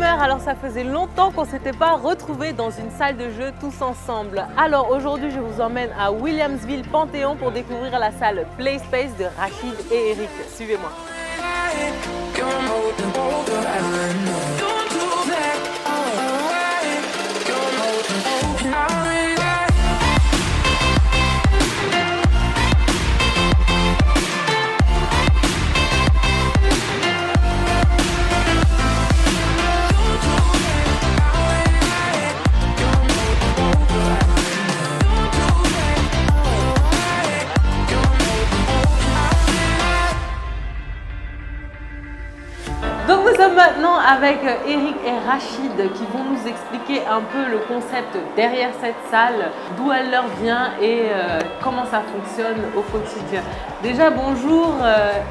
gamers, alors ça faisait longtemps qu'on ne s'était pas retrouvés dans une salle de jeu tous ensemble. Alors aujourd'hui je vous emmène à Williamsville Panthéon pour découvrir la salle PlaySpace de Rachid et Eric. Suivez-moi. Donc nous sommes maintenant avec Eric et Rachid qui vont nous expliquer un peu le concept derrière cette salle, d'où elle leur vient et comment ça fonctionne au quotidien. Déjà bonjour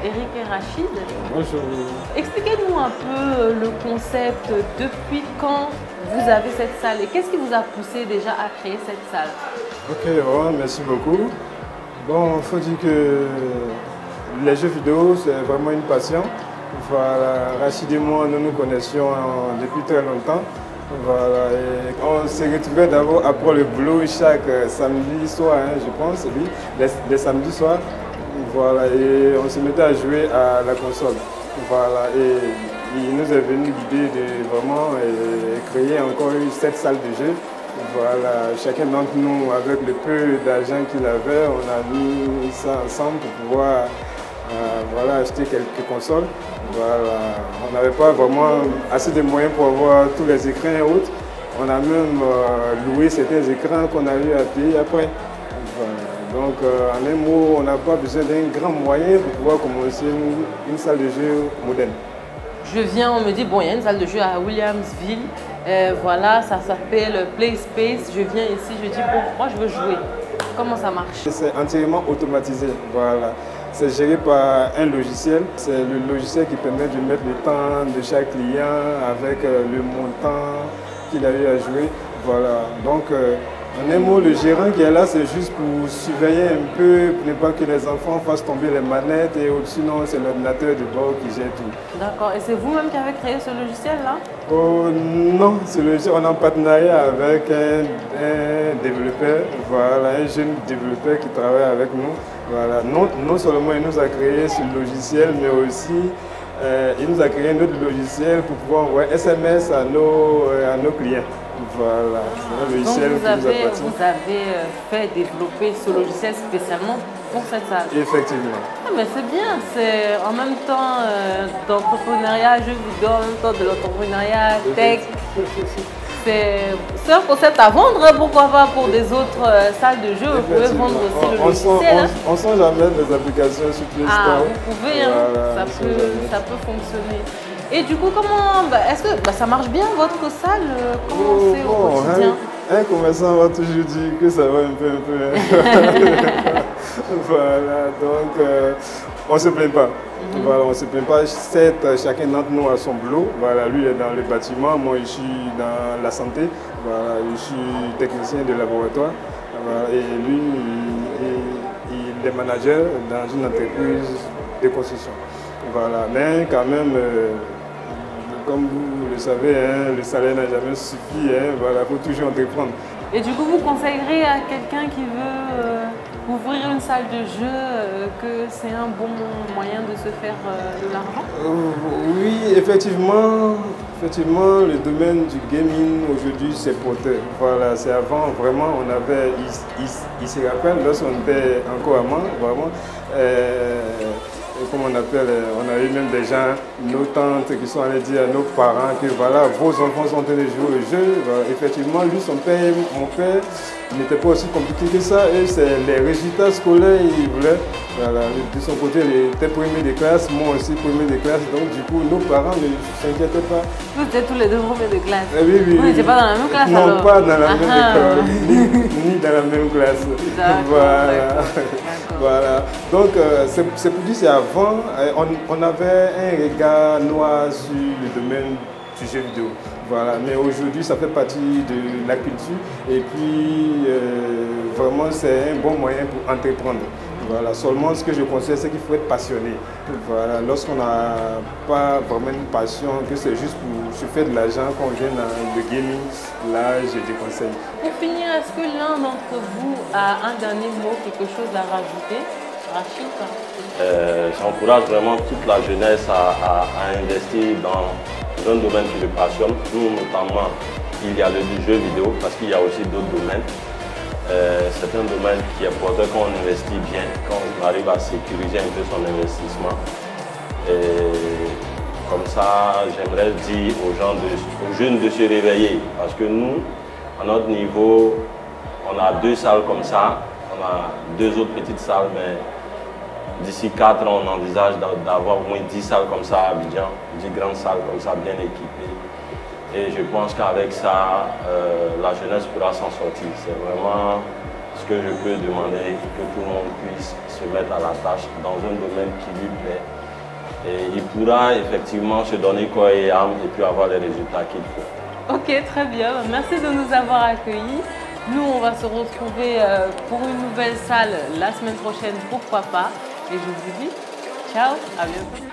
Eric et Rachid. Bonjour. Expliquez-nous un peu le concept, depuis quand vous avez cette salle et qu'est-ce qui vous a poussé déjà à créer cette salle? Ok, ouais, merci beaucoup. Bon, il faut dire que les jeux vidéo, c'est vraiment une passion. Voilà, Rachid et moi, nous nous connaissions depuis très longtemps. Voilà, et on s'est retrouvés d'abord après le boulot chaque samedi soir, hein, je pense, oui, les samedis soirs. Voilà, et on se mettait à jouer à la console. Voilà, et il nous est venu l'idée de vraiment créer encore cette salle de jeu. Voilà, chacun d'entre nous, avec le peu d'argent qu'il avait, on a mis ça ensemble pour pouvoir voilà, acheter quelques consoles. Voilà. On n'avait pas vraiment assez de moyens pour avoir tous les écrans et autres. On a même loué certains écrans qu'on a eu à payer après. Voilà. Donc en un mot, on n'a pas besoin d'un grand moyen pour pouvoir commencer une salle de jeu moderne. Je viens, on me dit, bon, il y a une salle de jeu à Williamsville. Voilà, ça s'appelle PlaySpace. Je viens ici, je dis, bon, moi je veux jouer. Comment ça marche? C'est entièrement automatisé. Voilà. C'est géré par un logiciel. C'est le logiciel qui permet de mettre le temps de chaque client avec le montant qu'il a eu à jouer. Voilà. Donc, en un mot, le gérant qui est là, c'est juste pour surveiller un peu, pour ne pas que les enfants fassent tomber les manettes et sinon, c'est l'ordinateur de bord qui gère tout. D'accord. Et c'est vous-même qui avez créé ce logiciel-là? Oh, non, ce logiciel, on est en partenariat avec un développeur, voilà, un jeune développeur qui travaille avec nous. Voilà. Non seulement il nous a créé ce logiciel, mais aussi il nous a créé un autre logiciel pour pouvoir envoyer SMS à nos clients. Voilà, c'est un logiciel donc qui nous appartient. vous avez fait développer ce logiciel spécialement pour cette salle? Effectivement. Ah, mais c'est bien, c'est en même temps d'entrepreneuriat, jeux vidéo, en même temps de l'entrepreneuriat, tech. C'est un concept à vendre, pourquoi pas pour des autres salles de jeu, vous pouvez vendre aussi le logiciel. On sent jamais des applications sur Play Store. Ah, vous pouvez, hein, voilà, ça peut fonctionner. Et du coup, comment, est-ce que ça marche bien votre salle? Comment c'est au quotidien? Un commerçant va toujours dire que ça va un peu. Voilà, donc on ne se plaint pas. Voilà, on ne se plaint pas. Certes, chacun d'entre nous a son boulot. Voilà, lui est dans le bâtiment, moi je suis dans la santé. Voilà, je suis technicien de laboratoire. Voilà, et lui, il est manager dans une entreprise de construction. Voilà, mais quand même, comme vous le savez, hein, le salaire n'a jamais suffi. Hein, voilà, il faut toujours entreprendre. Et du coup, vous conseillerez à quelqu'un qui veut ouvrir une salle de jeu que c'est un bon moyen de se faire de l'argent? Oui, effectivement, le domaine du gaming aujourd'hui c'est porteur. Voilà, c'est avant vraiment on avait, il se rappelle, lorsqu'on était encore à Mans, vraiment. Comme on appelle, on a eu même des gens, nos tantes qui sont allés dire à nos parents que voilà, vos enfants sont en train de jouer au jeu. Voilà, effectivement, lui, son père, mon père, n'était pas aussi compliqué que ça. Et c'est les résultats scolaires, il voulait. Voilà, de son côté, il était premier de classe, moi aussi premier de classe. Donc du coup, nos parents ne s'inquiétaient pas. Vous étiez tous les deux premiers de classe? Oui, oui. Vous n'étiez pas dans la même classe? Non, alors? pas dans la même école, ni dans la même classe. Voilà. Voilà. Donc c'est pour dire c'est avant, on avait un regard noir sur le domaine du jeu vidéo. Voilà. Mais aujourd'hui, ça fait partie de la culture et puis vraiment c'est un bon moyen pour entreprendre. Voilà, seulement ce que je conseille, c'est qu'il faut être passionné. Voilà, lorsqu'on n'a pas vraiment une passion, que c'est juste pour se faire de l'argent quand on vient dans le gaming, là je déconseille. Pour finir, est-ce que l'un d'entre vous a un dernier mot, quelque chose à rajouter? Rachid, j'encourage vraiment toute la jeunesse à investir dans un domaine qui le passionne. Nous, notamment, il y a le jeu vidéo, parce qu'il y a aussi d'autres domaines. C'est un domaine qui est porteur quand on investit bien, quand on arrive à sécuriser un peu son investissement. Et comme ça, j'aimerais dire aux jeunes de se réveiller, parce que nous, à notre niveau, on a 2 salles comme ça, on a 2 autres petites salles, mais d'ici 4 ans, on envisage d'avoir au moins 10 salles comme ça à Abidjan, 10 grandes salles comme ça, bien équipées. Et je pense qu'avec ça, la jeunesse pourra s'en sortir. C'est vraiment ce que je peux demander, que tout le monde puisse se mettre à la tâche dans un domaine qui lui plaît. Et il pourra effectivement se donner corps et âme et puis avoir les résultats qu'il faut. Ok, très bien. Merci de nous avoir accueillis. Nous, on va se retrouver pour une nouvelle salle la semaine prochaine, pourquoi pas. Et je vous dis ciao, à bientôt.